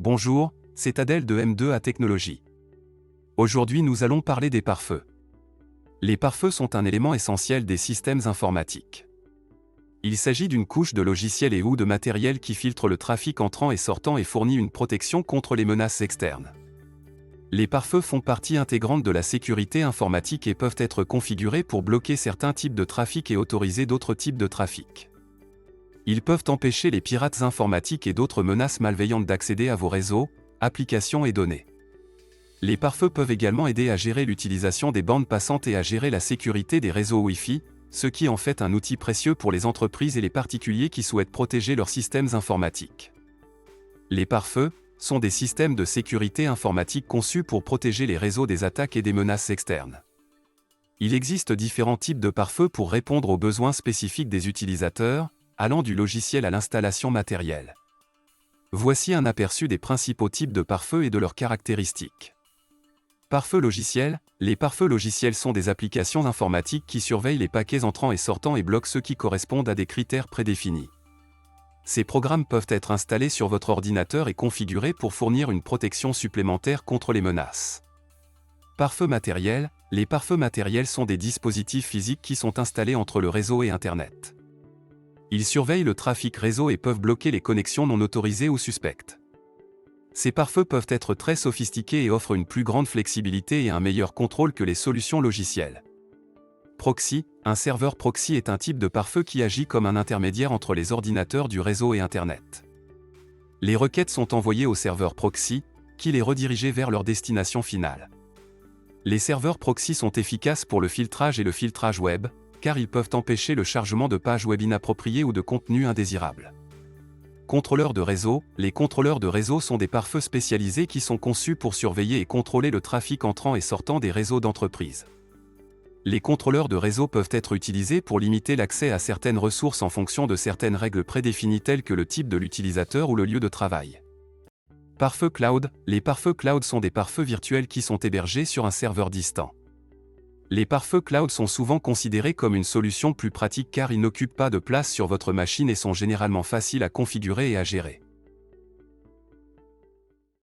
Bonjour, c'est Adèle de M2A Technologies. Aujourd'hui nous allons parler des pare-feux. Les pare-feux sont un élément essentiel des systèmes informatiques. Il s'agit d'une couche de logiciels et ou de matériel qui filtre le trafic entrant et sortant et fournit une protection contre les menaces externes. Les pare-feux font partie intégrante de la sécurité informatique et peuvent être configurés pour bloquer certains types de trafic et autoriser d'autres types de trafic. Ils peuvent empêcher les pirates informatiques et d'autres menaces malveillantes d'accéder à vos réseaux, applications et données. Les pare-feux peuvent également aider à gérer l'utilisation des bandes passantes et à gérer la sécurité des réseaux Wi-Fi, ce qui en fait un outil précieux pour les entreprises et les particuliers qui souhaitent protéger leurs systèmes informatiques. Les pare-feux sont des systèmes de sécurité informatique conçus pour protéger les réseaux des attaques et des menaces externes. Il existe différents types de pare-feux pour répondre aux besoins spécifiques des utilisateurs, allant du logiciel à l'installation matérielle. Voici un aperçu des principaux types de pare-feux et de leurs caractéristiques. Pare-feu logiciel. Les pare-feux logiciels sont des applications informatiques qui surveillent les paquets entrants et sortants et bloquent ceux qui correspondent à des critères prédéfinis. Ces programmes peuvent être installés sur votre ordinateur et configurés pour fournir une protection supplémentaire contre les menaces. Pare-feu matériel. Les pare-feux matériels sont des dispositifs physiques qui sont installés entre le réseau et Internet. Ils surveillent le trafic réseau et peuvent bloquer les connexions non autorisées ou suspectes. Ces pare-feux peuvent être très sophistiqués et offrent une plus grande flexibilité et un meilleur contrôle que les solutions logicielles. Proxy. Un serveur proxy est un type de pare-feu qui agit comme un intermédiaire entre les ordinateurs du réseau et Internet. Les requêtes sont envoyées au serveur proxy, qui les redirige vers leur destination finale. Les serveurs proxy sont efficaces pour le filtrage et le filtrage web, car ils peuvent empêcher le chargement de pages web inappropriées ou de contenus indésirables. Contrôleurs de réseau. Les contrôleurs de réseau sont des pare-feux spécialisés qui sont conçus pour surveiller et contrôler le trafic entrant et sortant des réseaux d'entreprise. Les contrôleurs de réseau peuvent être utilisés pour limiter l'accès à certaines ressources en fonction de certaines règles prédéfinies telles que le type de l'utilisateur ou le lieu de travail. Pare-feu cloud. Les pare-feux cloud sont des pare-feux virtuels qui sont hébergés sur un serveur distant. Les pare-feux cloud sont souvent considérés comme une solution plus pratique car ils n'occupent pas de place sur votre machine et sont généralement faciles à configurer et à gérer.